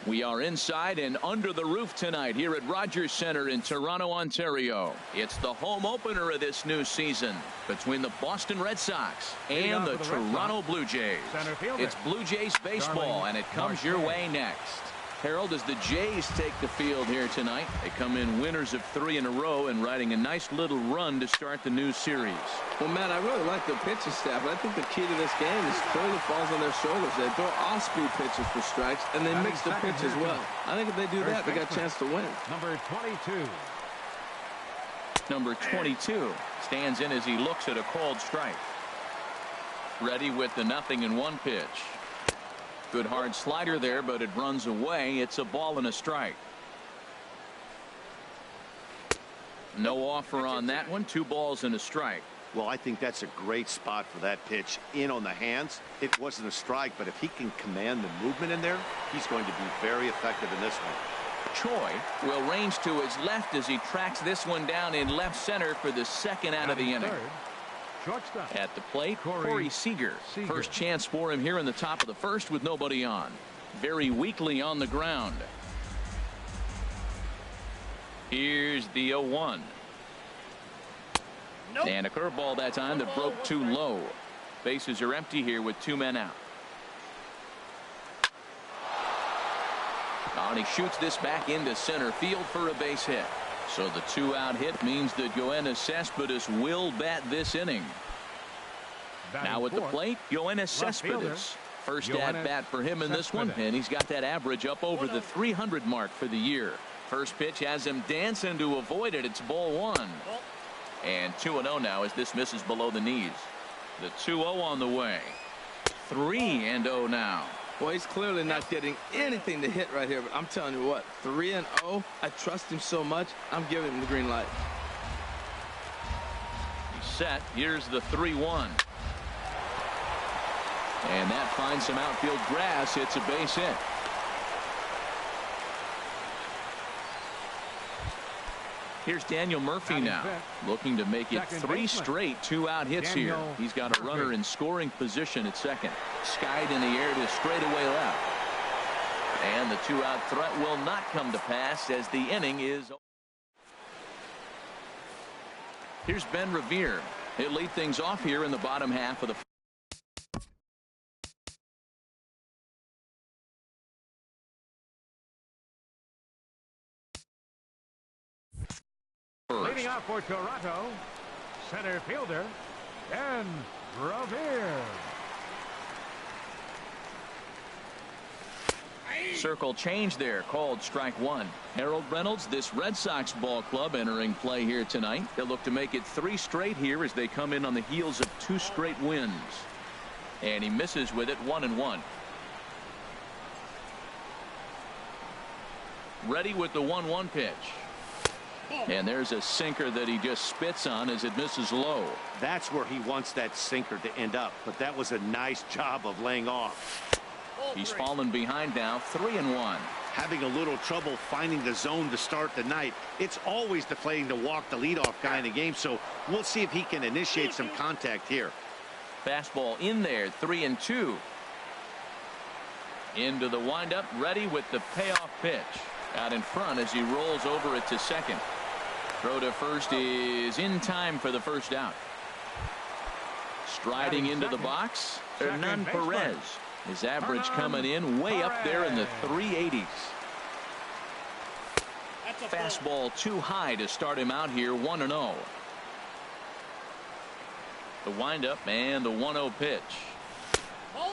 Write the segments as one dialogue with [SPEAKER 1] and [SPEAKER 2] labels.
[SPEAKER 1] We are inside and under the roof tonight here at Rogers Center in Toronto, Ontario. It's the home opener of this new season between the Boston Red Sox and the Toronto Blue Jays. It's Blue Jays baseball, and it comes your way next. Harold, as the Jays take the field here tonight, they come in winners of 3 in a row and riding a nice little run to start the new series.
[SPEAKER 2] Well, Matt, I really like the pitching staff, but I think the key to this game is clearly falls on their shoulders. They throw off-speed pitches for strikes, and they mix the pitch as well. I think if they do that, they got a chance to win.
[SPEAKER 3] Number 22.
[SPEAKER 1] Number 22 stands in as he looks at a called strike. Ready with the 0-1 pitch. Good hard slider there, but it runs away. It's a ball and a strike. No offer on that one. 2 balls and a strike.
[SPEAKER 4] Well, I think that's a great spot for that pitch. In on the hands. It wasn't a strike, but if he can command the movement in there, he's going to be very effective in this one.
[SPEAKER 1] Choi will range to his left as he tracks this one down in left center for the second out of the inning.
[SPEAKER 3] Shortstop.
[SPEAKER 1] At the plate, Corey Seager. First chance for him here in the top of the first with nobody on. Very weakly on the ground. Here's the 0-1. Nope. And a curveball that time that broke too low. Bases are empty here with 2 men out. And he shoots this back into center field for a base hit. So the 2-out hit means that Yoenis Cespedes will bat this inning. Now at the plate, Yoenis Cespedes. First at bat for him in this one, and he's got that average up over the 300 mark for the year. First pitch has him dancing to avoid it. It's ball 1. And 2-0 now as this misses below the knees. The 2-0 on the way. 3-0 now.
[SPEAKER 2] Well, he's clearly not getting anything to hit right here, but I'm telling you what, 3-0, I trust him so much, I'm giving him the green light.
[SPEAKER 1] He's set. Here's the 3-1. And that finds some outfield grass. It's a base hit. Here's Daniel Murphy now, looking to make it 3 straight 2-out hits here. He's got a runner in scoring position at second. Skied in the air to straightaway left. And the 2-out threat will not come to pass as the inning is. Here's Ben Revere. He'll lead things off here in the bottom half of the
[SPEAKER 3] Leading off for Toronto, center fielder, Ben Revere.
[SPEAKER 1] Circle change there, called strike 1. Harold Reynolds, this Red Sox ball club entering play here tonight. They'll look to make it 3 straight here as they come in on the heels of 2 straight wins. And he misses with it, 1-1. Ready with the 1-1 pitch. And there's a sinker that he just spits on as it misses low.
[SPEAKER 4] That's where he wants that sinker to end up, but that was a nice job of laying off.
[SPEAKER 1] He's fallen behind now, 3-1.
[SPEAKER 4] Having a little trouble finding the zone to start the night. It's always deflating to walk the leadoff guy in the game, so we'll see if he can initiate some contact here.
[SPEAKER 1] Fastball in there, 3-2. Into the windup, ready with the payoff pitch. Out in front as he rolls over it to second. Throw to first is in time for the first out. Striding into the box, Hernan Perez. His average coming in way up there in the 380s. Fastball too high to start him out here, 1-0. The windup and the 1-0 pitch.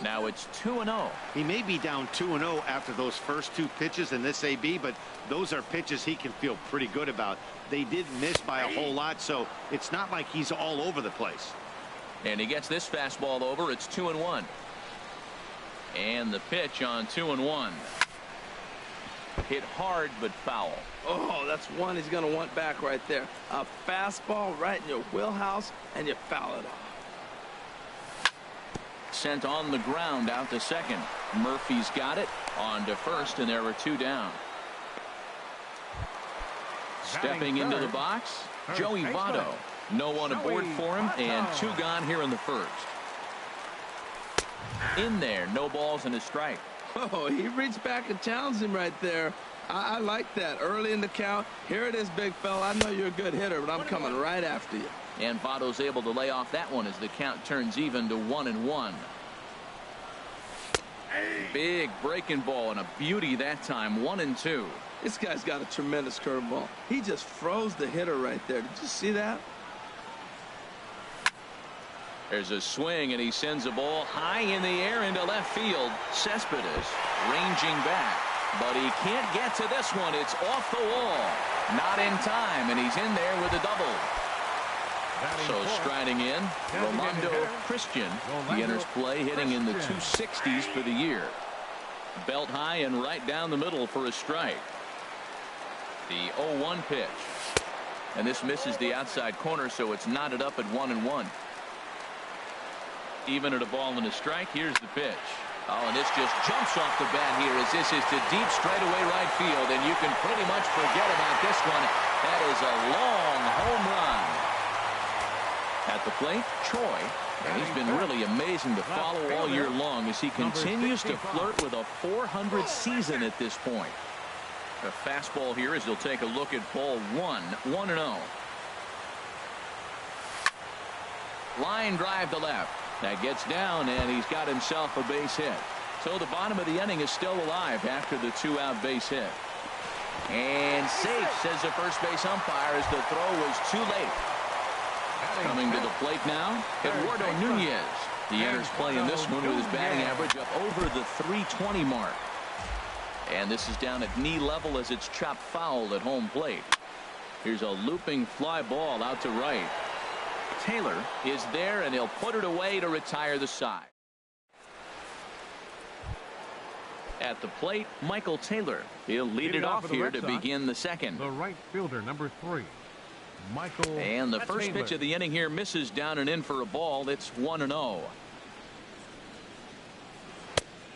[SPEAKER 1] Now it's 2-0.
[SPEAKER 4] He may be down 2-0 after those first 2 pitches in this AB, but those are pitches he can feel pretty good about. They did miss by a whole lot, so it's not like he's all over the place.
[SPEAKER 1] And he gets this fastball over. It's 2-1. And the pitch on 2-1. Hit hard but foul.
[SPEAKER 2] Oh, that's one he's going to want back right there. A fastball right in your wheelhouse, and you foul it off.
[SPEAKER 1] Sent on the ground out to second. Murphy's got it on to first, and there were 2 down. Stepping into the box, Joey Votto. No one aboard for him, and 2 gone here in the first. In there, no balls and a strike.
[SPEAKER 2] Oh, he reached back and challenged him right there. I like that. Early in the count. Here it is, big fella. I know you're a good hitter, but I'm coming right after you.
[SPEAKER 1] And Votto's able to lay off that one as the count turns even to 1-1. Big breaking ball and a beauty that time. 1-2.
[SPEAKER 2] This guy's got a tremendous curveball. He just froze the hitter right there. Did you see that?
[SPEAKER 1] There's a swing, and he sends a ball high in the air into left field. Cespedes ranging back, but he can't get to this one. It's off the wall. Not in time, and he's in there with a double. So striding in, Rolando Christian. He enters play hitting in the 260s for the year. Belt high and right down the middle for a strike. The 0-1 pitch. And this misses the outside corner, so it's knotted up at 1-1. Even at a ball and a strike, here's the pitch. Oh, and this just jumps off the bat here as this is to deep straightaway right field, and you can pretty much forget about this one. That is a long home run. At the plate, Troy, and he's been really amazing to follow all year long as he continues to flirt with a 400 season at this point. A fastball here as he'll take a look at ball 1, 1-0. Line drive to left. That gets down, and he's got himself a base hit. So the bottom of the inning is still alive after the 2-out base hit. And safe, says the first base umpire, as the throw was too late. Coming to the plate now, Eduardo Nunez. He enters play in this one with his batting average up over the 320 mark. And this is down at knee level as it's chopped foul at home plate. Here's a looping fly ball out to right. Taylor is there, and he'll put it away to retire the side. At the plate, Michael Taylor. He'll lead it off here to begin the second.
[SPEAKER 3] The right fielder, number 3, Michael.
[SPEAKER 1] And the first pitch of the inning here misses down and in for a ball. It's 1-0.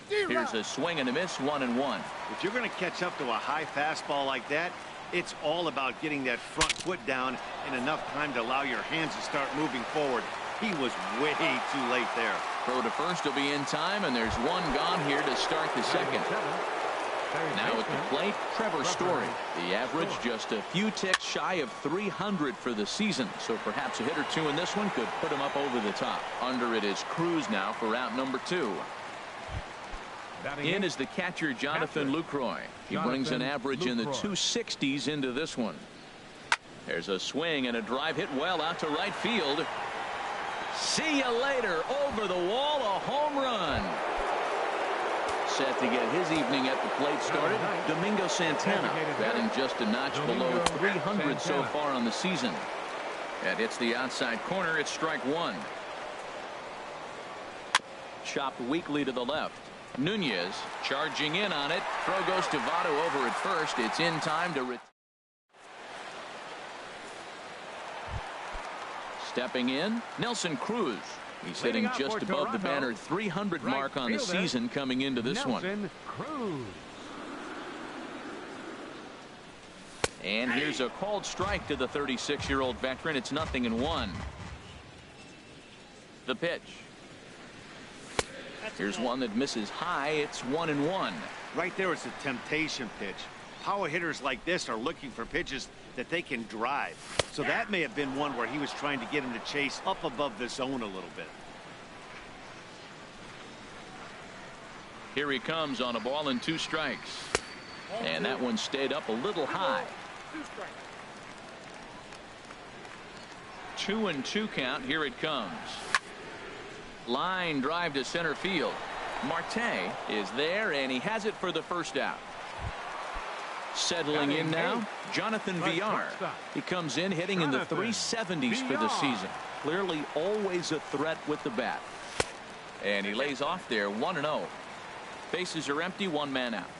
[SPEAKER 1] Here's a swing and a miss, 1-1.
[SPEAKER 4] If you're going to catch up to a high fastball like that, it's all about getting that front foot down in enough time to allow your hands to start moving forward. He was way too late there.
[SPEAKER 1] Throw to first will be in time, and there's one gone here to start the second. Now at the plate, Trevor Story. The average just a few ticks shy of 300 for the season, so perhaps a hit or two in this one could put him up over the top. Under it is Cruz now for out number 2. In is the catcher, Jonathan Lucroy. He brings an average in the 260s into this one. There's a swing and a drive hit well out to right field. See you later. Over the wall, a home run. Set to get his evening at the plate started, Domingo Santana, batting just a notch below 300 so far on the season. That hits the outside corner. It's strike 1. Chopped weakly to the left. Nunez charging in on it. Throw goes to Votto over at first. It's in time to stepping in, Nelson Cruz. He's hitting just above the banner 300 mark on the season coming into this one.
[SPEAKER 3] Cruz.
[SPEAKER 1] And here's a called strike to the 36-year-old veteran. It's 0-1. The pitch. Here's one that misses high. It's 1-1.
[SPEAKER 4] Right there, it's a temptation pitch. Power hitters like this are looking for pitches that they can drive. So that may have been one where he was trying to get him to chase up above the zone a little bit.
[SPEAKER 1] Here he comes on a ball and 2 strikes. And that one stayed up a little high. 2-2 count. Here it comes. Line drive to center field. Marte is there, and he has it for the first out. Settling in now, Jonathan Villar. He comes in hitting in the 370s for the season. Clearly always a threat with the bat. And he lays off there, 1-0. Bases are empty, 1 man out.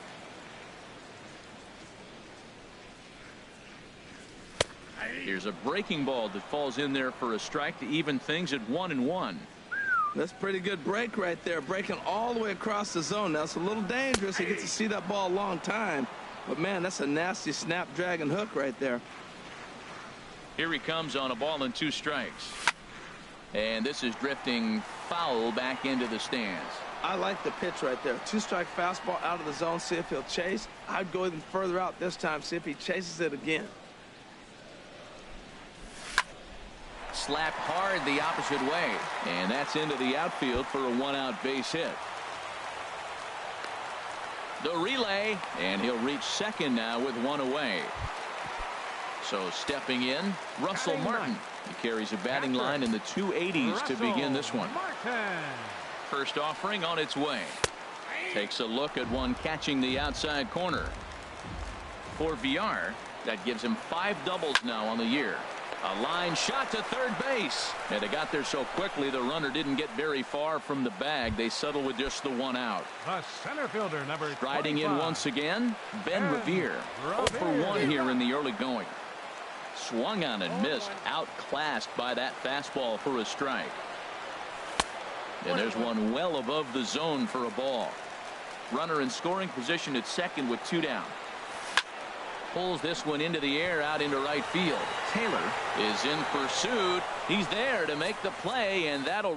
[SPEAKER 1] Here's a breaking ball that falls in there for a strike to even things at 1-1.
[SPEAKER 2] That's a pretty good break right there, breaking all the way across the zone. Now it's a little dangerous. He gets to see that ball a long time, but man, that's a nasty snapdragon hook right there.
[SPEAKER 1] Here he comes on a ball and 2 strikes, and this is drifting foul back into the stands.
[SPEAKER 2] I like the pitch right there. 2-strike fastball out of the zone. See if he'll chase. I'd go even further out this time. See if he chases it again.
[SPEAKER 1] Slapped hard the opposite way. And that's into the outfield for a 1-out base hit. The relay. And he'll reach second now with 1 away. So stepping in, Russell Martin. He carries a batting line in the 280s to begin this one. First offering on its way. Takes a look at one catching the outside corner. For VR, that gives him 5 doubles now on the year. A line shot to third base. And they got there so quickly the runner didn't get very far from the bag. They settle with just the 1 out.
[SPEAKER 3] The center fielder, number
[SPEAKER 1] Striding in once again, Ben Revere. 0 for 1 here in the early going. Swung on and missed. Outclassed by that fastball for a strike. And there's one well above the zone for a ball. Runner in scoring position at second with 2 down. Pulls this one into the air out into right field. Taylor is in pursuit. He's there to make the play, and that'll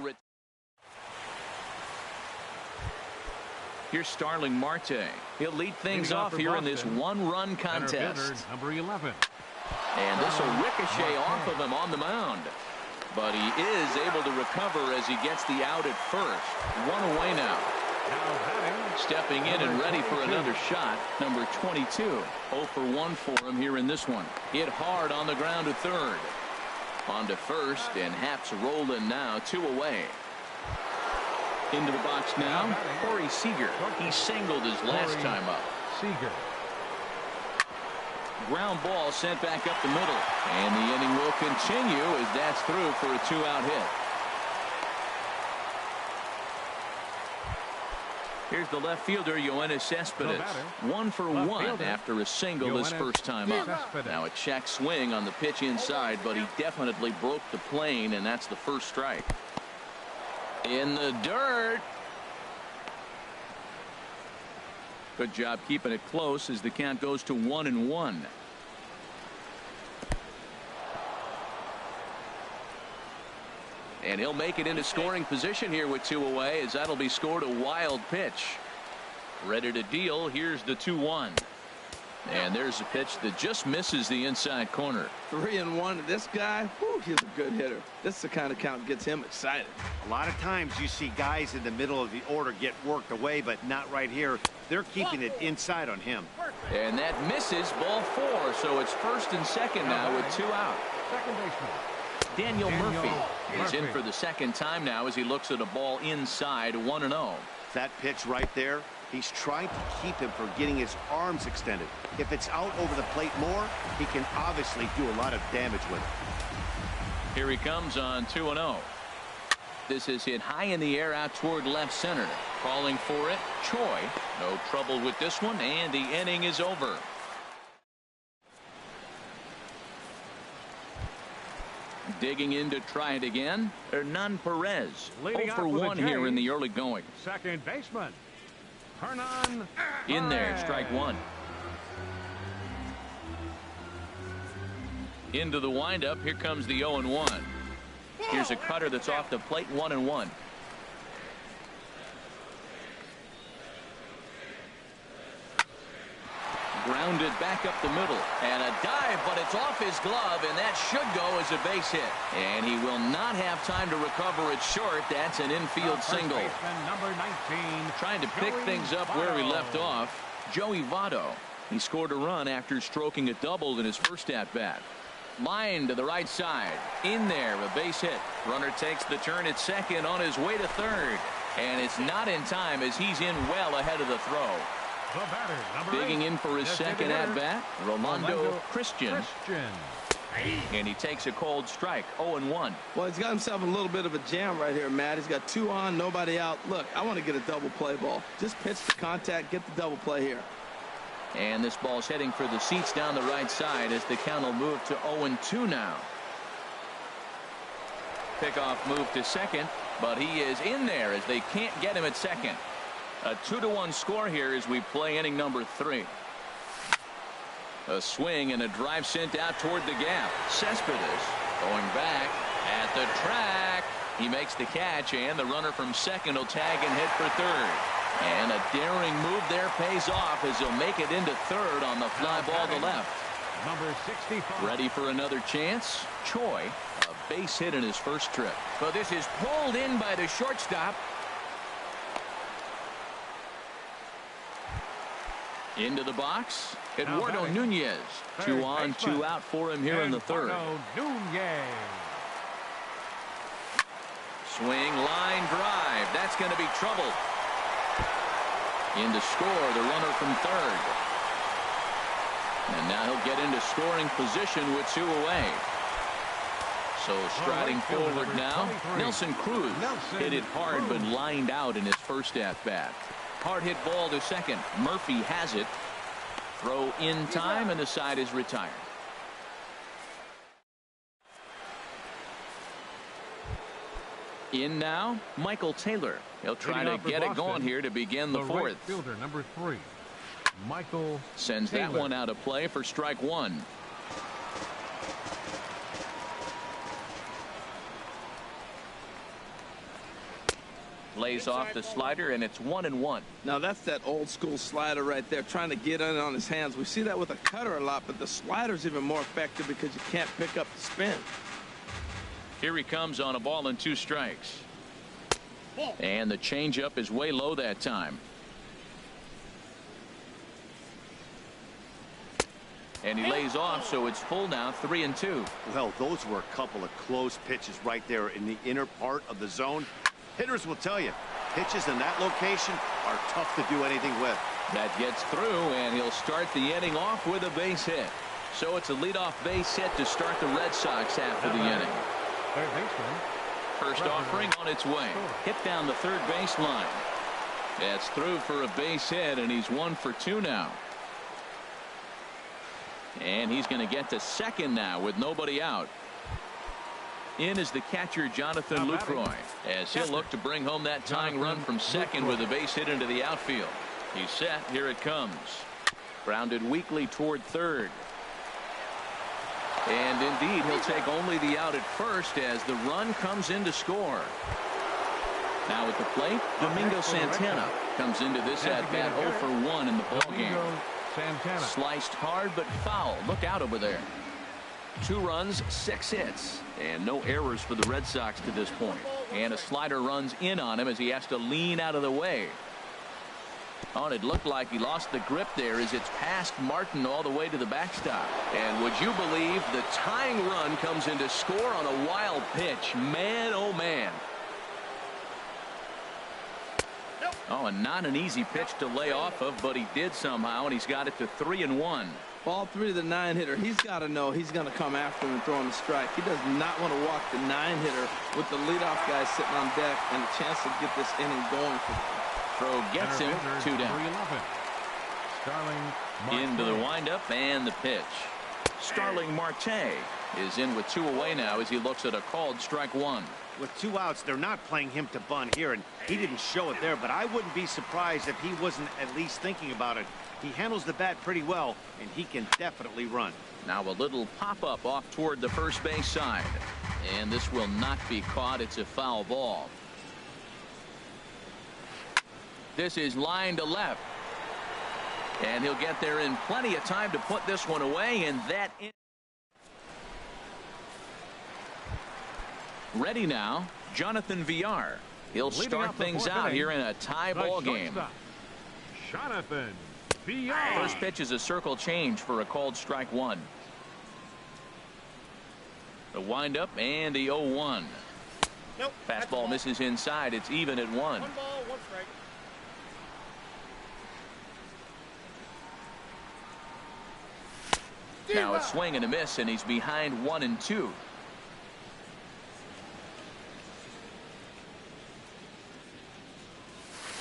[SPEAKER 1] Here's Starling Marte. He'll lead things off here in this 1-run contest.
[SPEAKER 3] Number 11.
[SPEAKER 1] And this will ricochet off of him on the mound. But he is able to recover as he gets the out at first. 1 away now. Stepping in and ready for another shot, number 22. 0 for 1 for him here in this one. Hit hard on the ground to third. On to first, and Haps rolling now, 2 away. Into the box now, Corey Seager. He singled his last time up.
[SPEAKER 3] Seager.
[SPEAKER 1] Ground ball sent back up the middle. And the inning will continue as that's through for a 2-out hit. Here's the left fielder, Yoenis Cespedes. 1 for 1 after a single his first time up. Now a check swing on the pitch inside, but he definitely broke the plane, and that's the first strike. In the dirt. Good job keeping it close as the count goes to 1-1. And he'll make it into scoring position here with 2 away, as that'll be scored a wild pitch. Ready to deal. Here's the 2-1. And there's a pitch that just misses the inside corner.
[SPEAKER 2] 3-1. This guy, whew, he's a good hitter. This is the kind of count that gets him excited.
[SPEAKER 4] A lot of times you see guys in the middle of the order get worked away, but not right here. They're keeping it inside on him.
[SPEAKER 1] And that misses, ball 4. So it's first and second now with 2 out.
[SPEAKER 3] Second baseman.
[SPEAKER 1] Daniel Murphy is in for the second time now as he looks at a ball inside. 1-0.
[SPEAKER 4] That pitch right there, he's trying to keep him from getting his arms extended. If it's out over the plate more, he can obviously do a lot of damage with it.
[SPEAKER 1] Here he comes on 2-0. This is hit high in the air out toward left center. Calling for it, Choi. No trouble with this one, and the inning is over. Digging in to try it again, Hernan Perez. 0 for 1 here in the early going.
[SPEAKER 3] Second baseman, Hernan.
[SPEAKER 1] In there, strike 1. Into the windup, here comes the 0-1. Here's a cutter that's off the plate, 1-1. Grounded back up the middle, and a dive, but it's off his glove, and that should go as a base hit. And he will not have time to recover it short. That's an infield single.
[SPEAKER 3] Number 19,
[SPEAKER 1] trying to pick things up where he left off, Joey Votto. He scored a run after stroking a double in his first at-bat. Line to the right side. In there, a base hit. Runner takes the turn at second on his way to third. And it's not in time as he's in well ahead of the throw.
[SPEAKER 3] The batter,
[SPEAKER 1] digging in for his second at-bat, Rolando Christian.
[SPEAKER 3] Christian.
[SPEAKER 1] And he takes a cold strike, 0-1.
[SPEAKER 2] Well, he's got himself a little bit of a jam right here, Matt. He's got 2 on, nobody out. Look, I want to get a double play ball. Just pitch the contact, get the double play here.
[SPEAKER 1] And this ball's heading for the seats down the right side as the count will move to 0-2 now. Pickoff move to second, but he is in there as they can't get him at second. A 2-1 score here as we play inning number 3. A swing and a drive sent out toward the gap. Cespedes going back at the track. He makes the catch, and the runner from second will tag and hit for third. And a daring move there pays off as he'll make it into third on the fly ball to left.
[SPEAKER 3] Number 65.
[SPEAKER 1] Ready for another chance. Choi, a base hit in his first trip.
[SPEAKER 5] Well, this is pulled in by the shortstop.
[SPEAKER 1] Into the box, Eduardo Nunez. 2 on, 2 out for him here in the third. Swing, line drive. That's going to be trouble. In to score, the runner from third. And now he'll get into scoring position with 2 away. So striding forward now, Nelson Cruz hit it hard but lined out in his first at-bat. Hard hit ball to second. Murphy has it. Throw in time, and the side is retired. In now, Michael Taylor. He'll try to get it going here to begin the fourth.
[SPEAKER 3] Right fielder, number 3, Michael
[SPEAKER 1] sends
[SPEAKER 3] Taylor.
[SPEAKER 1] that one out of play for strike 1. Lays off the slider, and it's 1-1.
[SPEAKER 2] Now that's that old school slider right there, trying to get in on his hands. We see that with a cutter a lot, but the slider's even more effective because you can't pick up the spin.
[SPEAKER 1] Here he comes on a ball and 2 strikes. And the changeup is way low that time. And he lays off, so it's full now, 3-2.
[SPEAKER 4] Well, those were a couple of close pitches right there in the inner part of the zone. Hitters will tell you, pitches in that location are tough to do anything with.
[SPEAKER 1] That gets through, and he'll start the inning off with a base hit. So it's a leadoff base hit to start the Red Sox half of the inning.
[SPEAKER 3] Third baseman.
[SPEAKER 1] First offering on its way. Hit down the third baseline. That's through for a base hit, and he's 1 for 2 now. And he's going to get to second now with nobody out. In is the catcher, Jonathan Lucroy, as he'll look to bring home that tying run from second with a base hit into the outfield. He's set. Here it comes. Grounded weakly toward third. And indeed, he'll take only the out at first as the run comes in to score. Now at the plate, Domingo Santana comes into this at-bat 0 for 1 in the ballgame. Sliced hard but foul. Look out over there. 2 runs, 6 hits, and no errors for the Red Sox to this point. And a slider runs in on him as he has to lean out of the way. Oh, it looked like he lost the grip there as it's past Martin all the way to the backstop. And would you believe the tying run comes in to score on a wild pitch? Man, oh man. Oh, and not an easy pitch to lay off of, but he did somehow, and he's got it to 3-1.
[SPEAKER 2] Ball 3 to the 9-hitter. He's got to know he's going to come after him and throw him a strike. He does not want to walk the 9-hitter with the leadoff guy sitting on deck and a chance to get this inning going for them.
[SPEAKER 1] Throw gets him 2 down. Into the windup and the pitch. Starling Marte is in with 2 away now as he looks at a called strike 1.
[SPEAKER 4] With 2 outs, they're not playing him to bunt here, and he didn't show it there, but I wouldn't be surprised if he wasn't at least thinking about it. He handles the bat pretty well, and he can definitely run.
[SPEAKER 1] Now a little pop-up off toward the first base side. And this will not be caught. It's a foul ball. This is line to left. And he'll get there in plenty of time to put this one away, and that is ready now, Jonathan Villar. He'll start things out here in a tie ball game.
[SPEAKER 3] Jonathan Villar.
[SPEAKER 1] First pitch is a circle change for a called strike 1. The windup and the 0-1.
[SPEAKER 6] Nope,
[SPEAKER 1] fastball misses inside. It's even at 1.
[SPEAKER 6] 1 ball, 1 strike.
[SPEAKER 1] Now a swing and a miss, and he's behind 1-2.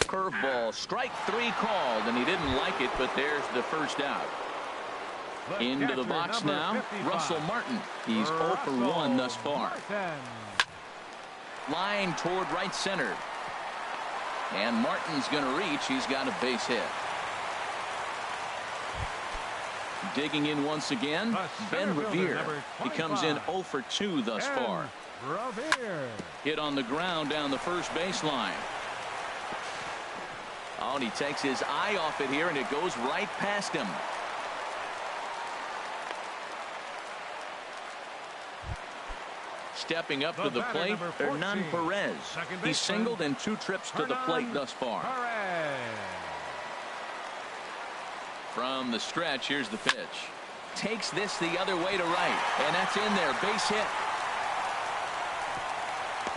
[SPEAKER 1] Curveball, strike 3 called, and he didn't like it, but there's the first out. Into the box now, Russell Martin. He's 0 for 1 thus far. Line toward right center. And Martin's going to reach. He's got a base hit. Digging in once again, Ben Revere. He comes in 0 for 2 thus far.
[SPEAKER 3] Revere.
[SPEAKER 1] Hit on the ground down the first baseline. Oh, and he takes his eye off it here, and it goes right past him. Stepping up to the plate, Hernan Perez. He's singled in 2 trips to the plate thus far. From the stretch, here's the pitch. Takes this the other way to right, and that's in there. Base hit.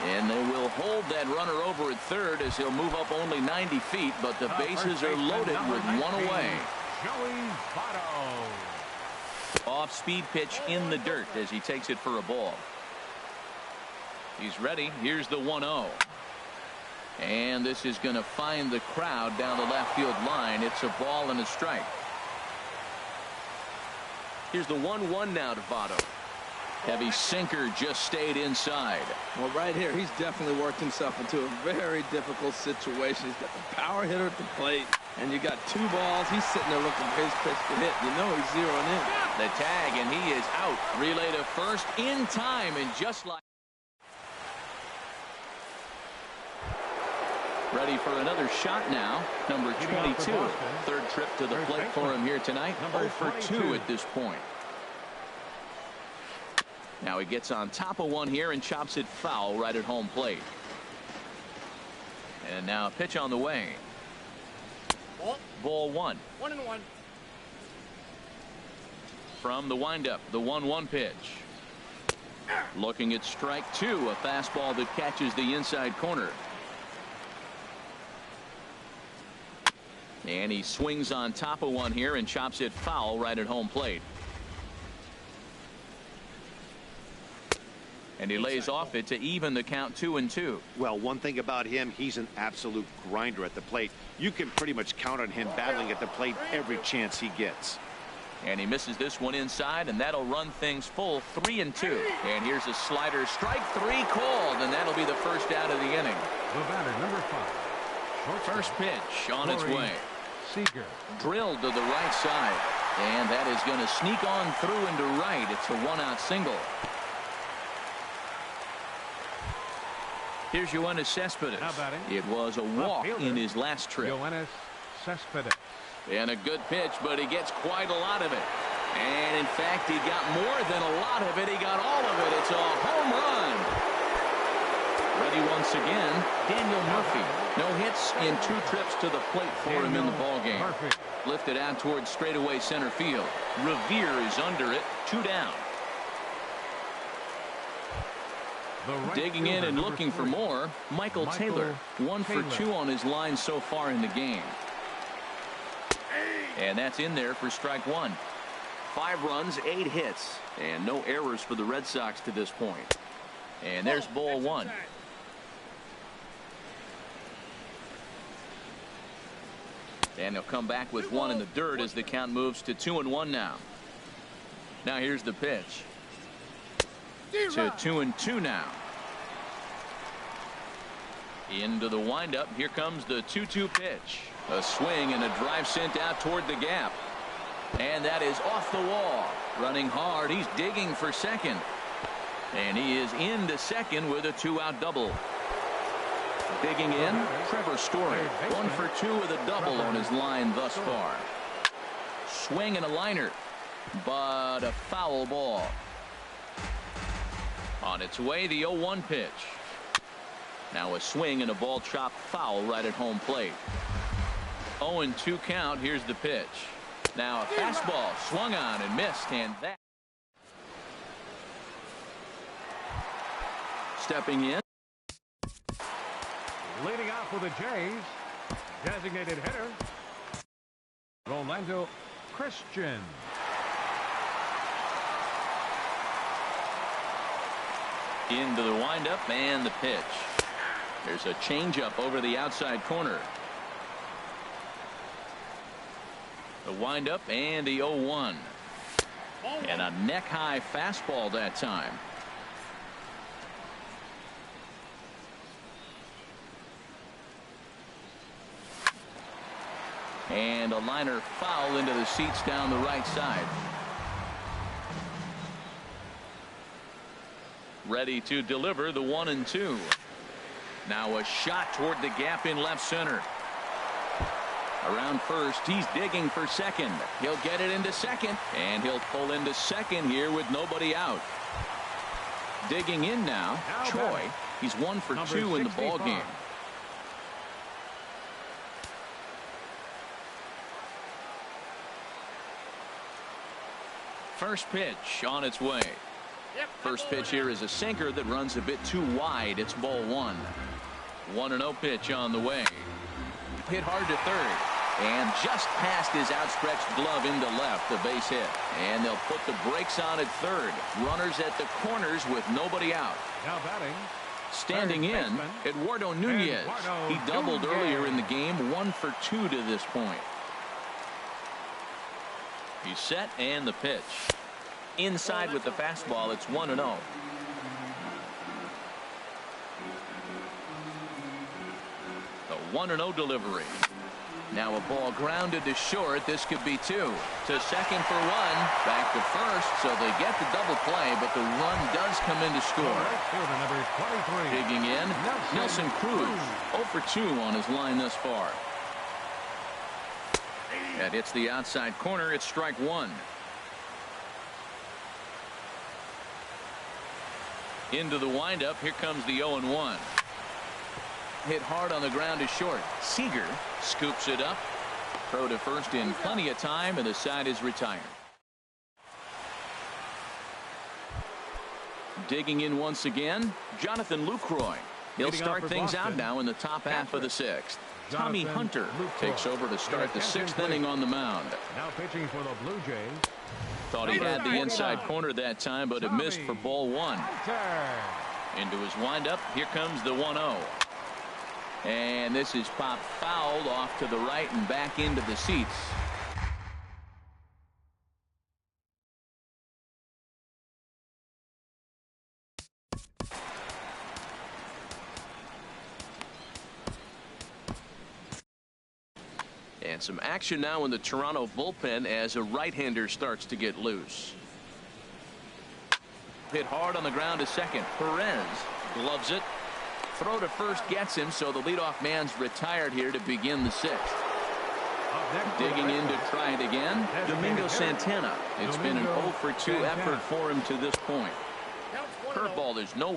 [SPEAKER 1] And they will hold that runner over at third as he'll move up only 90 feet, but the bases are loaded with 1 away. Off-speed pitch in the dirt as he takes it for a ball. He's ready. Here's the 1-0. And this is going to find the crowd down the left field line. It's a ball and a strike.
[SPEAKER 2] Here's the 1-1 now to Votto.
[SPEAKER 1] Heavy sinker just stayed inside.
[SPEAKER 2] Well, right here, he's definitely worked himself into a very difficult situation. He's got the power hitter at the plate, and you got 2 balls. He's sitting there looking for his pitch to hit. You know he's zeroing in.
[SPEAKER 1] The tag, and he is out. Relay to first in time, and just like. Ready for another shot now. Number 22. Third trip to the plate for him here tonight. 0 for 2 at this point. Now he gets on top of one here and chops it foul right at home plate. And now a pitch on the way. Ball 1.
[SPEAKER 6] 1-1.
[SPEAKER 1] From the windup, the 1-1 pitch. Looking at strike 2, a fastball that catches the inside corner. And he swings on top of one here and chops it foul right at home plate. And he lays off it to even the count 2-2.
[SPEAKER 4] Well, one thing about him, he's an absolute grinder at the plate. You can pretty much count on him battling at the plate every chance he gets.
[SPEAKER 1] And he misses this one inside, and that'll run things full 3-2. And here's a slider, strike 3 called, and that'll be the first out of the inning.
[SPEAKER 3] The batter, number 5.
[SPEAKER 1] First pitch on its way.
[SPEAKER 3] Seager.
[SPEAKER 1] Drilled to the right side, and that is going to sneak on through into right. It's a 1-out single. Here's Yoenis Cespedes. It was a walk in his last trip.
[SPEAKER 3] Yoenis Cespedes.
[SPEAKER 1] And a good pitch, but he gets quite a lot of it. And in fact, he got more than a lot of it. He got all of it. It's a home run. Ready once again, Daniel Murphy. No hits in 2 trips to the plate for him in the ballgame. Lifted out towards straightaway center field. Revere is under it. 2 down. Digging in and looking for more, Michael Taylor. 1 for 2 on his line so far in the game. And that's in there for strike 1. 5 runs, 8 hits, and no errors for the Red Sox to this point. And there's ball 1. And he'll come back with 1 in the dirt as the count moves to 2-1 now. Now here's the pitch. To 2-2 now. Into the windup. Here comes the 2-2 pitch. A swing and a drive sent out toward the gap. And that is off the wall. Running hard. He's digging for second. And he is into second with a 2-out double. Digging in, Trevor Story. 1 for 2 with a double on his line thus far. Swing and a liner. But a foul ball. On its way, the 0-1 pitch. Now a swing and a ball chopped foul right at home plate. 0-2 count. Here's the pitch. Now a fastball swung on and missed, and that. Stepping in.
[SPEAKER 3] Leading off for the Jays, designated hitter, Rolando Christian.
[SPEAKER 1] Into the windup and the pitch. There's a changeup over the outside corner. The windup and the 0-1. And a neck-high fastball that time. And a liner foul into the seats down the right side. Ready to deliver the 1-2. Now a shot toward the gap in left center. Around first, he's digging for second. He'll get it into second, and he'll pull into second here with nobody out. Digging in now, Troy. He's 1 for 2 in the ball game. First pitch on its way. First pitch here is a sinker that runs a bit too wide. It's ball 1. 1-0 pitch on the way. Hit hard to third. And just past his outstretched glove into left, the base hit. And they'll put the brakes on at third. Runners at the corners with nobody out.
[SPEAKER 3] Now batting.
[SPEAKER 1] Standing in, Eduardo Nunez. He doubled earlier in the game, 1 for 2 to this point. He's set and the pitch. Inside with the fastball, it's 1-0. The 1-0 delivery. Now a ball grounded to short. This could be 2. To second for 1. Back to first, so they get the double play, but the run does come in to score. Digging in, Nelson Cruz. 0 for 2 on his line thus far. That hits the outside corner. It's strike 1. Into the windup. Here comes the 0-1. Hit hard on the ground to short. Seager scoops it up. Throw to first in plenty of time, and the side is retired. Digging in once again, Jonathan Lucroy. He'll start things out now in the top half of the 6th. Tommy Hunter takes over to start the 6th inning on the mound.
[SPEAKER 3] Now pitching for the Blue Jays.
[SPEAKER 1] Thought he had the inside corner that time, but it missed for ball 1. Into his windup. Here comes the 1-0. And this is popped fouled off to the right and back into the seats. And some action now in the Toronto bullpen as a right-hander starts to get loose. Hit hard on the ground to second. Perez gloves it. Throw to first gets him, so the leadoff man's retired here to begin the 6th. Digging in to try it again, Domingo Santana. It's been an 0 for 2 effort for him to this point. Curveball, there's no.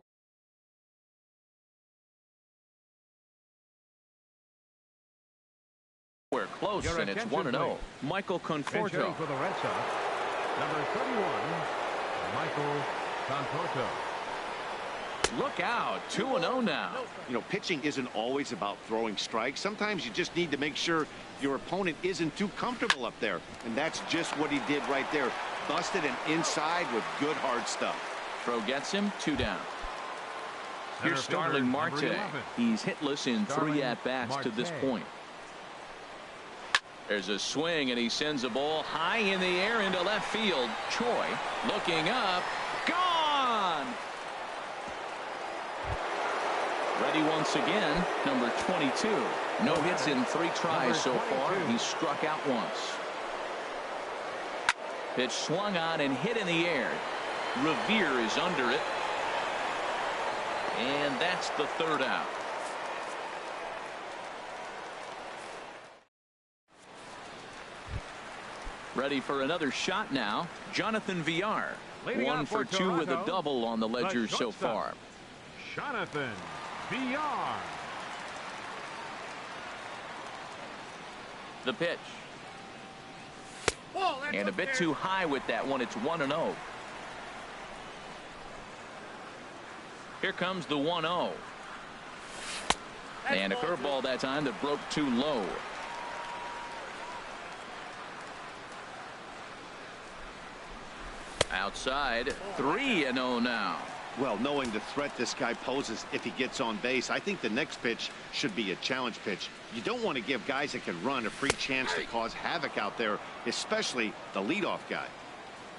[SPEAKER 1] We're close, and it's 1-0. Michael Conforto.
[SPEAKER 3] For the Red Sox, number 31, Michael Conforto.
[SPEAKER 1] Look out, 2-0 now.
[SPEAKER 4] You know, pitching isn't always about throwing strikes. Sometimes you just need to make sure your opponent isn't too comfortable up there. And that's just what he did right there. Busted and inside with good hard stuff.
[SPEAKER 1] Throw gets him, 2 down. Here's Starling Marte. He's hitless in 3 at-bats to this point. There's a swing, and he sends a ball high in the air into left field. Troy looking up. Gone! Ready once again, number 22. No hits in 3 tries so far. He's struck out once. Pitch swung on and hit in the air. Revere is under it. And that's the 3rd out. Ready for another shot now. Jonathan Villar. 1 for 2 with a double on the ledger so far.
[SPEAKER 3] Jonathan Villar.
[SPEAKER 1] The pitch. And a bit too high with that one. It's 1-0. Here comes the 1-0. And a curveball that time that broke too low. Outside, 3-0 now.
[SPEAKER 4] Well, knowing the threat this guy poses if he gets on base, I think the next pitch should be a challenge pitch. You don't want to give guys that can run a free chance to cause havoc out there, especially the leadoff guy.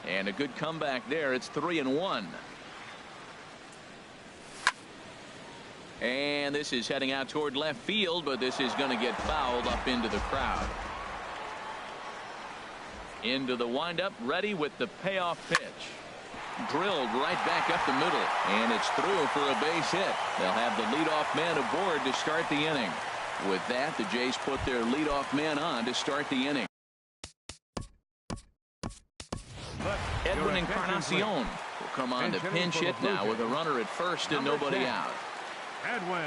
[SPEAKER 1] And a good comeback there. It's 3-1. And this is heading out toward left field, but this is going to get fouled up into the crowd. Into the windup, ready with the payoff pitch. Drilled right back up the middle, and it's through for a base hit. They'll have the leadoff man aboard to start the inning. With that, the Jays put their leadoff man on to start the inning. Edwin Encarnacion will come on to pinch hit now with a runner at first and nobody out.
[SPEAKER 3] Edwin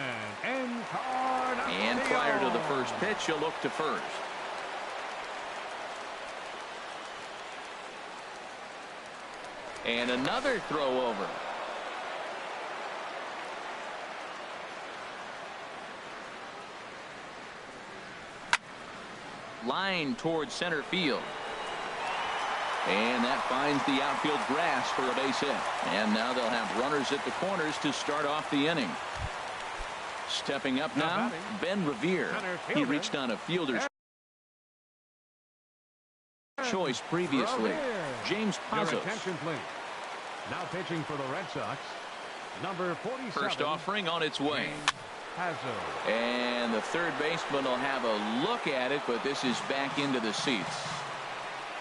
[SPEAKER 3] Encarnacion.
[SPEAKER 1] And prior to the first pitch, he'll look to first. And another throw over. Line towards center field. And that finds the outfield grass for a base hit. And now they'll have runners at the corners to start off the inning. Stepping up now, Ben Revere. He reached on a fielder's choice previously. James Pazos.
[SPEAKER 3] Now pitching for the Red Sox, number 47.
[SPEAKER 1] First offering on its way. And the third baseman will have a look at it, but this is back into the seats.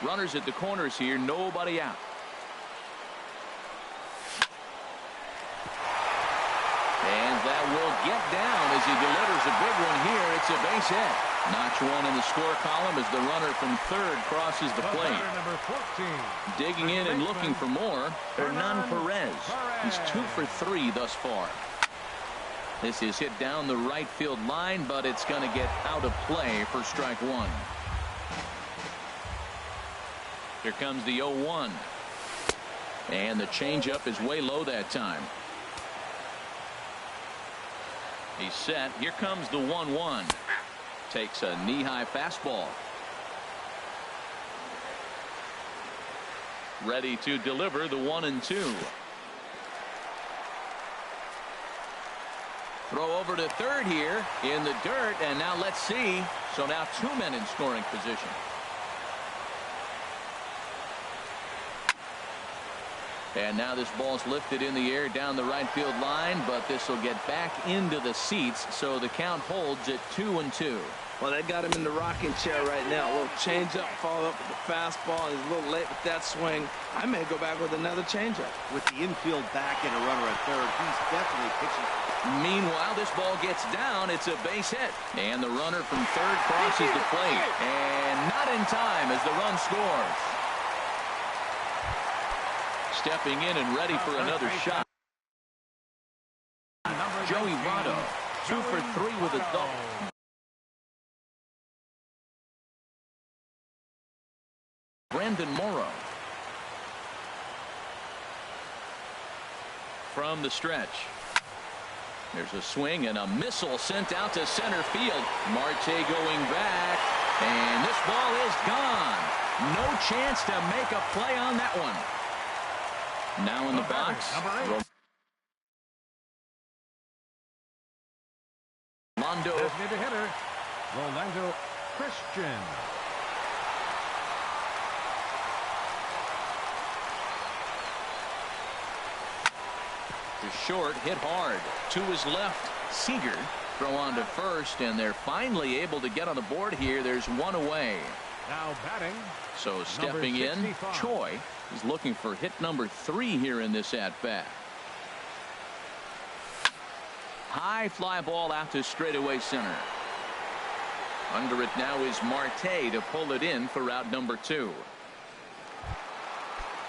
[SPEAKER 1] Runners at the corners here, nobody out. And that will get down as he delivers a big one here. It's a base hit. Notch one in the score column as the runner from third crosses the plate.
[SPEAKER 3] Number 14.
[SPEAKER 1] Digging in and looking for more, Hernan Perez. He's 2 for 3 thus far. This is hit down the right field line, but it's going to get out of play for strike one. Here comes the 0-1. And the changeup is way low that time. He's set. Here comes the 1-1. Takes a knee-high fastball. Ready to deliver the 1-2. Throw over to third here in the dirt, and now let's see. So now 2 men in scoring position. And now this ball's lifted in the air down the right field line, but this will get back into the seats, so the count holds at 2-2.
[SPEAKER 2] Well, they got him in the rocking chair right now. A little changeup, follow up with the fastball. He's a little late with that swing. I may go back with another changeup.
[SPEAKER 4] With the infield back and a runner at third, he's definitely pitching.
[SPEAKER 1] Meanwhile, this ball gets down. It's a base hit. And the runner from third crosses the plate. And not in time as the run scores. Stepping in and ready for another shot. Joey Votto, 2 for 3 with a double. Brandon Morrow. From the stretch. There's a swing and a missile sent out to center field. Marte going back. And this ball is gone. No chance to make a play on that one. Now in the box.
[SPEAKER 3] Designated hitter, Rolando Christian.
[SPEAKER 1] To short, hit hard. To his left, Seager. Throw on to first, and they're finally able to get on the board here. There's one away.
[SPEAKER 3] Now batting.
[SPEAKER 1] So stepping in, Choi is looking for hit number 3 here in this at-bat. High fly ball out to straightaway center. Under it now is Marte to pull it in for out number 2.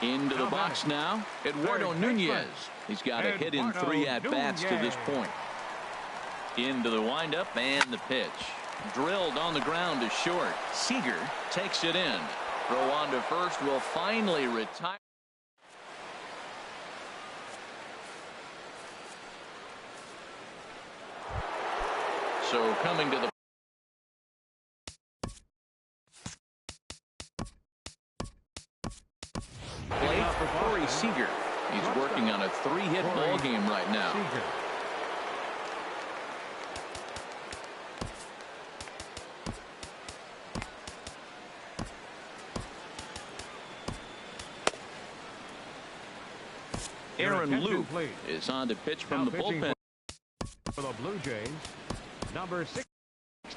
[SPEAKER 1] Into the box now, Eduardo Nunez. He's got a hit in 3 at-bats to this point. Into the windup and the pitch. Drilled on the ground to short. Seager takes it in. Throw on to first will finally retire. So coming to the plate for Corey Seager. He's working on a 3-hit ball game right now. Aaron Luke is on to pitch from the bullpen.
[SPEAKER 3] For the Blue Jays, number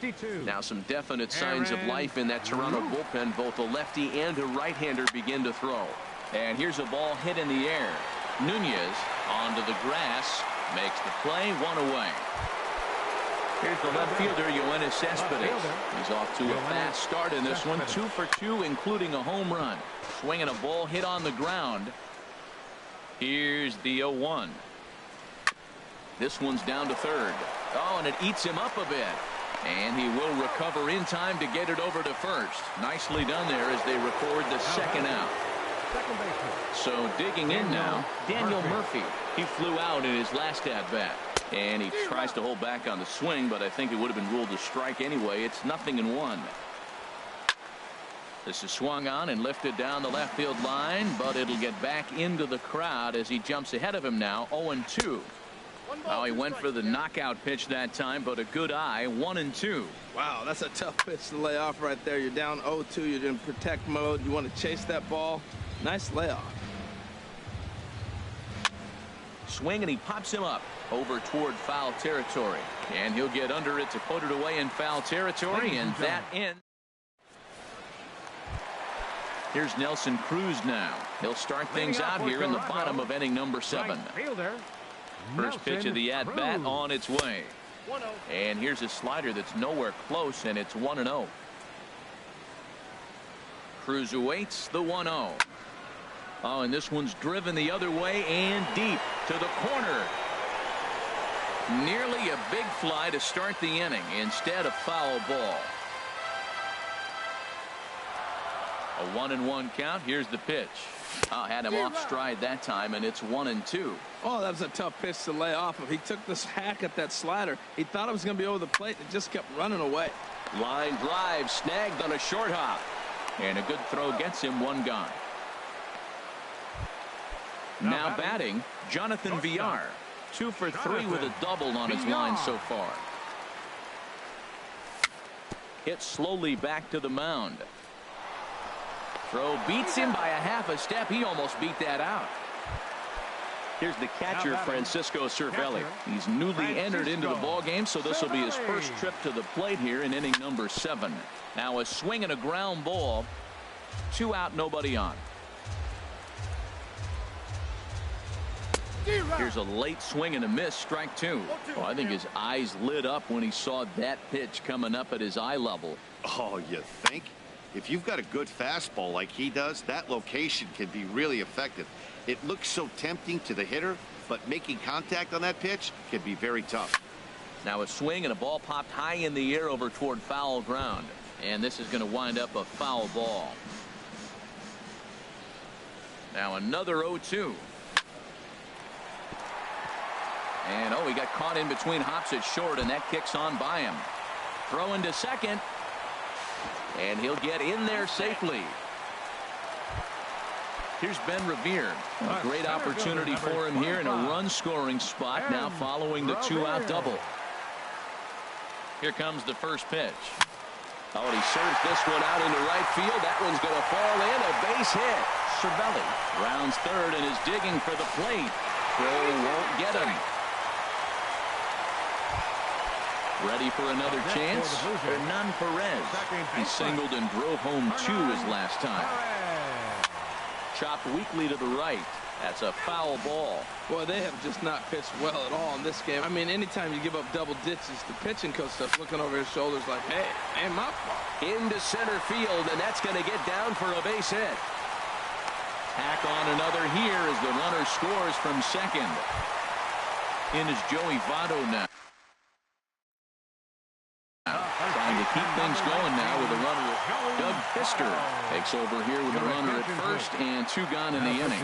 [SPEAKER 3] 62.
[SPEAKER 1] Now some definite signs of life in that Toronto bullpen. Both a lefty and a right-hander begin to throw. And here's a ball hit in the air. Nunez onto the grass, makes the play, one away. Here's the left fielder, Yoenis Cespedes. He's off to a fast start in this one. 2 for 2, including a home run. Swinging a ball hit on the ground. Here's the 0-1. This one's down to third. Oh, and it eats him up a bit. And he will recover in time to get it over to first. Nicely done there as they record the second out. So digging in now, Daniel Murphy. He flew out in his last at-bat. And he tries to hold back on the swing, but I think it would have been ruled a strike anyway. It's 0-1. This is swung on and lifted down the left field line, but it'll get back into the crowd as he jumps ahead of him now. 0-2. Oh, he went for the knockout pitch that time, but a good eye. 1-2.
[SPEAKER 2] Wow, that's a tough pitch to lay off right there. You're down 0-2. You're in protect mode. You want to chase that ball. Nice layoff.
[SPEAKER 1] Swing, and he pops him up over toward foul territory. And he'll get under it to put it away in foul territory, and that ends. Here's Nelson Cruz now. He'll start things out here in the bottom of inning number 7. First pitch of the at-bat on its way. And here's a slider that's nowhere close, and it's 1-0. Cruz awaits the 1-0. Oh, and this one's driven the other way and deep to the corner. Nearly a big fly to start the inning. Instead, a foul ball. A 1-1 count. Here's the pitch. Oh, had him off stride that time, and it's 1-2.
[SPEAKER 2] Oh, that was a tough pitch to lay off of. He took this hack at that slider. He thought it was going to be over the plate, and it just kept running away.
[SPEAKER 1] Line drive snagged on a short hop. And a good throw gets him one gone. Now batting, Jonathan Villar. 2 for 3 with a double on his line so far. Hit slowly back to the mound. Throw beats him by a half a step. He almost beat that out. Here's the catcher, Francisco Cervelli. He's newly entered into the ballgame, so this will be his first trip to the plate here in inning number 7. Now a swing and a ground ball. 2 out, nobody on. Here's a late swing and a miss, strike 2. Oh, I think his eyes lit up when he saw that pitch coming up at his eye level.
[SPEAKER 4] Oh, you think? If you've got a good fastball like he does, that location can be really effective. It looks so tempting to the hitter, but making contact on that pitch can be very tough.
[SPEAKER 1] Now a swing and a ball popped high in the air over toward foul ground. And this is going to wind up a foul ball. Now another 0-2. And oh, he got caught in between hops at short, and that kicks on by him. Throw into second. And he'll get in there safely. Here's Ben Revere. A great opportunity for him here in a run-scoring spot now following the 2-out double. Here comes the first pitch. Oh, and he serves this one out into right field. That one's going to fall in. A base hit. Cervelli rounds third and is digging for the plate. Throw won't get him. Ready for another chance? Hernan Perez. He singled and drove home 2 his last time. Chopped weakly to the right. That's a foul ball.
[SPEAKER 2] Boy, they have just not pitched well at all in this game. I mean, anytime you give up double ditches, the pitching coach starts looking over his shoulders like, hey, ain't my fault.
[SPEAKER 1] Into center field, and that's going to get down for a base hit. Tack on another here as the runner scores from second. In is Joey Votto now. Trying to keep things going now with a runner. Doug Fister takes over here with a runner at first and 2 gone in the inning.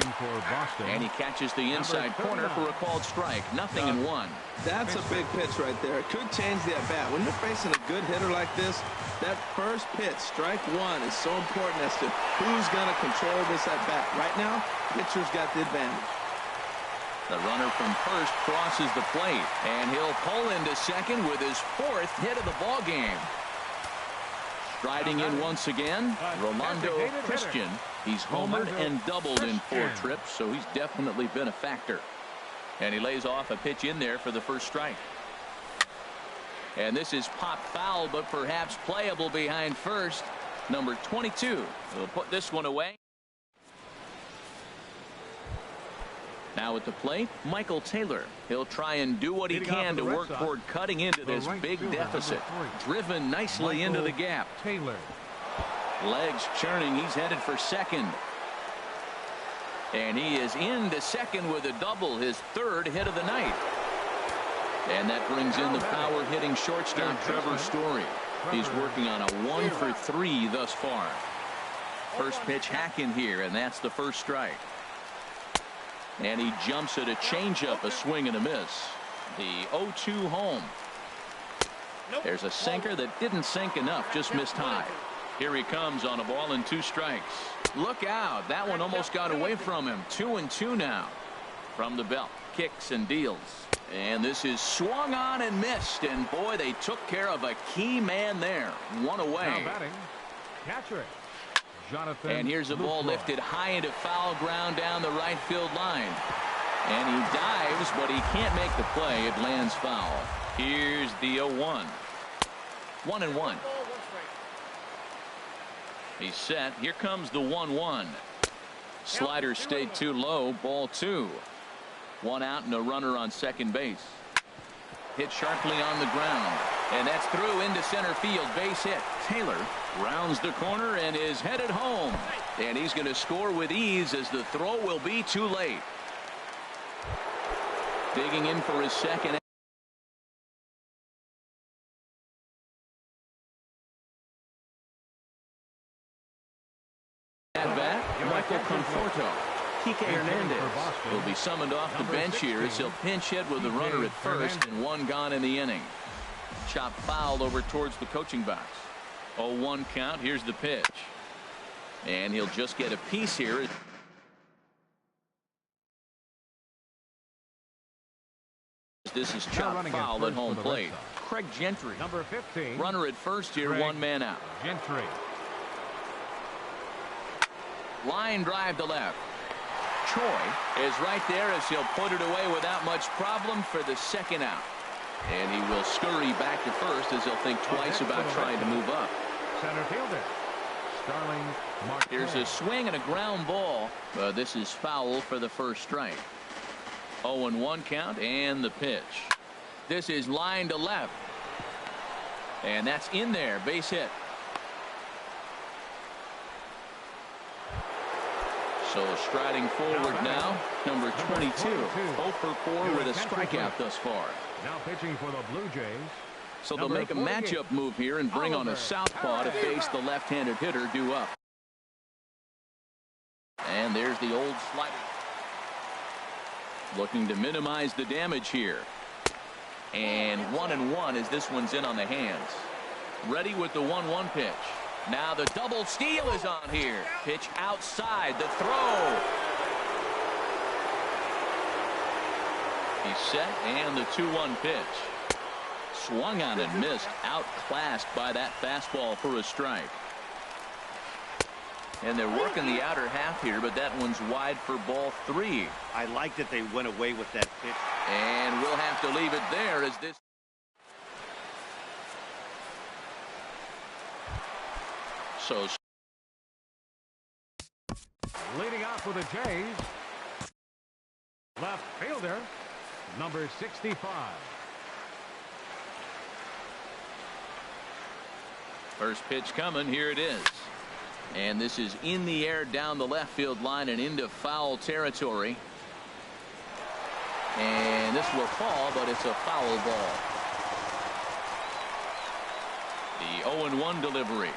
[SPEAKER 1] And he catches the inside corner for a called strike. 0-1.
[SPEAKER 2] That's a big pitch right there. It could change the at-bat. When you're facing a good hitter like this, that first pitch, strike 1, is so important as to who's going to control this at-bat. Right now, pitcher's got the advantage.
[SPEAKER 1] The runner from first crosses the plate, and he'll pull into second with his 4th hit of the ball game. Striding in once again, Rolando Christian. He's homered and doubled in 4 trips, so he's definitely been a factor. And he lays off a pitch in there for the first strike. And this is pop foul, but perhaps playable behind first. Number 22 will put this one away. Now at the plate, Michael Taylor. He'll try and do what he can to work toward cutting into this big deficit. Driven nicely into the gap.
[SPEAKER 3] Taylor.
[SPEAKER 1] Legs churning. He's headed for second. And he is into second with a double, his third hit of the night. And that brings in the power-hitting shortstop Trevor Story. He's working on a 1 for 3 thus far. First pitch hack in here, and that's the first strike. And he jumps at a changeup, a swing and a miss. The 0-2 home. There's a sinker that didn't sink enough, just missed high. Here he comes on a ball and 2 strikes. Look out, that one almost got away from him. 2-2 now. From the belt, kicks and deals. And this is swung on and missed. And boy, they took care of a key man there. One away.
[SPEAKER 3] Now batting, catcher. Jonathan
[SPEAKER 1] and here's a ball lifted high into foul ground down the right field line. And he dives, but he can't make the play. It lands foul. Here's the 0-1. 1-1. He's set. Here comes the 1-1. Slider stayed too low. Ball 2. 1 out and a runner on second base. Hit sharply on the ground. And that's through into center field. Base hit. Taylor rounds the corner and is headed home. And he's going to score with ease as the throw will be too late. Digging in for his second. At bat, Michael Conforto. Kike Hernandez will be summoned off the bench here as he'll pinch hit with the runner at first and 1 gone in the inning. Chop foul over towards the coaching box. 0-1 count. Here's the pitch. And he'll just get a piece here. This is chop foul at home plate. Craig Gentry.
[SPEAKER 3] Number 15.
[SPEAKER 1] Runner at first here, 1 man out.
[SPEAKER 3] Gentry.
[SPEAKER 1] Line drive to left. Choi is right there as he'll put it away without much problem for the second out. And he will scurry back to first as he'll think twice about trying to move up.
[SPEAKER 3] Center fielder Starling Marte.
[SPEAKER 1] Here's a swing and a ground ball. This is foul for the first strike. 0-1 count and the pitch. This is line to left. And that's in there. Base hit. So striding forward now, number 22. 0 for 4 with a strikeout thus far.
[SPEAKER 3] Now pitching for the Blue Jays.
[SPEAKER 1] So they'll make a matchup move here and bring on a southpaw to face the left-handed hitter due up. And there's the old slider. Looking to minimize the damage here. And 1-1 as this one's in on the hands. Ready with the 1-1 pitch. Now the double steal is on here. Pitch outside. The throw. He's set and the 2-1 pitch. Swung on and missed. Outclassed by that fastball for a strike. And they're working the outer half here, but that one's wide for ball 3.
[SPEAKER 4] I like that they went away with that pitch.
[SPEAKER 1] And we'll have to leave it there as this. So
[SPEAKER 3] leading off for the Jays, left fielder number 65.
[SPEAKER 1] First pitch coming. Here it is. And this is in the air down the left field line and into foul territory. And this will fall, but it's a foul ball. The 0-1 delivery.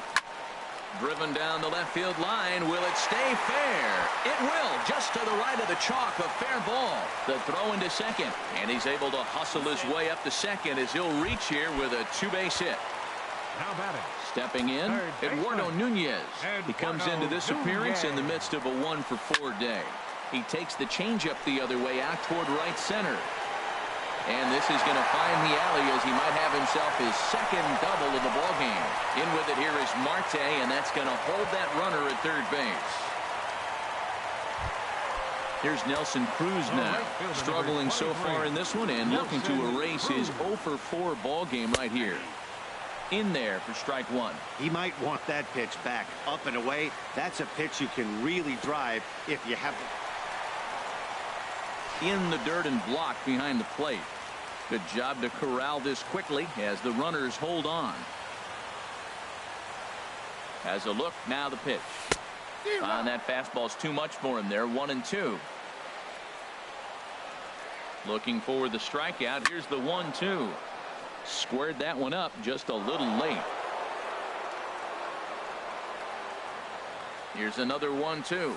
[SPEAKER 1] Driven down the left field line. Will it stay fair? It will. Just to the right of the chalk. A fair ball. The throw into second. And he's able to hustle his way up to second as he'll reach here with a 2-base hit.
[SPEAKER 3] Now batting.
[SPEAKER 1] Stepping in, Eduardo Nunez. He comes into this appearance in the midst of a 1 for 4 day. He takes the changeup the other way out toward right center. And this is going to find the alley as he might have himself his second double of the ballgame. In with it here is Marte, and that's going to hold that runner at third base. Here's Nelson Cruz now, struggling so far in this one and looking to erase his 0 for 4 ball game right here. In there for strike one.
[SPEAKER 4] He might want that pitch back, up and away. That's a pitch you can really drive if you have
[SPEAKER 1] in the dirt and blocked behind the plate. Good job to corral this quickly as the runners hold on. Has a look, now the pitch. That fastball's too much for him there. 1-2. Looking for the strikeout. Here's the 1-2. Squared that one up just a little late. Here's another 1-2.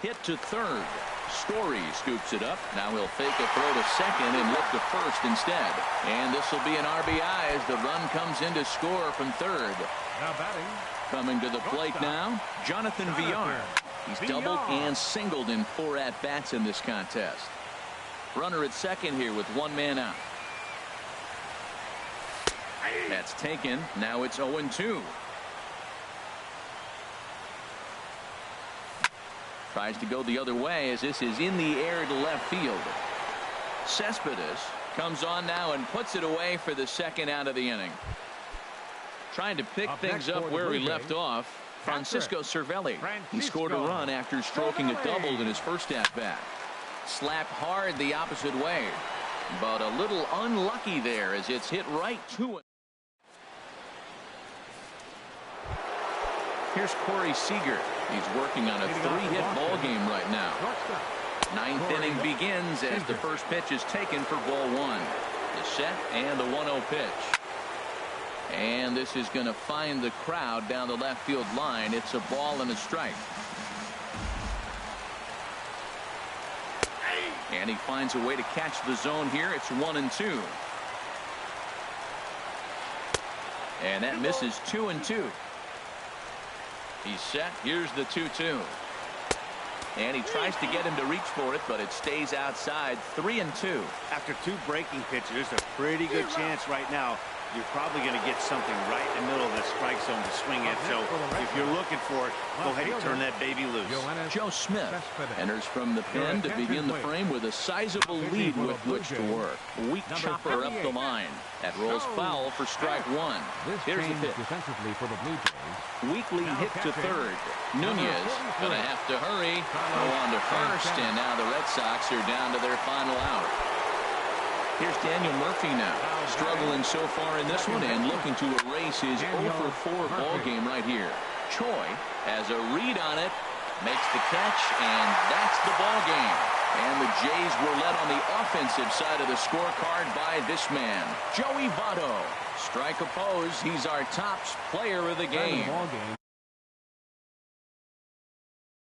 [SPEAKER 1] Hit to third. Story scoops it up. Now he'll fake a throw to second and look to first instead. And this will be an RBI as the run comes in to score from third.
[SPEAKER 3] Now batting.
[SPEAKER 1] Coming to the plate now, Jonathan Villar. He's doubled and singled in 4 at-bats in this contest. Runner at second here with 1 man out. That's taken. Now it's 0-2. Tries to go the other way as this is in the air to left field. Cespedes comes on now and puts it away for the second out of the inning. Trying to pick things up where he left off, Francisco Cervelli. He scored a run after stroking a double in his first at-bat. Slapped hard the opposite way, but a little unlucky there as it's hit right to it. Here's Corey Seager. He's working on a 3-hit ball game right now. 9th inning begins as the first pitch is taken for ball 1. The set and the 1-0 pitch. And this is going to find the crowd down the left field line. It's a ball and a strike. And he finds a way to catch the zone here. It's 1-2. And that misses 2-2. He's set. Here's the 2-2. And he tries to get him to reach for it, but it stays outside. 3-2.
[SPEAKER 4] After 2 breaking pitches, there's a pretty good chance right now you're probably going to get something right in the middle of the strike zone to swing at. So if you're looking for it, go ahead and turn that baby loose.
[SPEAKER 1] Joe Smith enters from the pen to begin the frame with a sizable lead with which to work. Weak chopper up the line. That rolls foul for strike 1. Here's the pitch. Weakly hit to third. Nunez going to have to hurry. Go on to first, and now the Red Sox are down to their final out. Here's Daniel Murphy now, struggling so far in this one and looking to erase his 0 for 4 ball game right here. Choi has a read on it, makes the catch, and that's the ball game. And the Jays were led on the offensive side of the scorecard by this man, Joey Votto. Strike opposed, he's our top player of the game.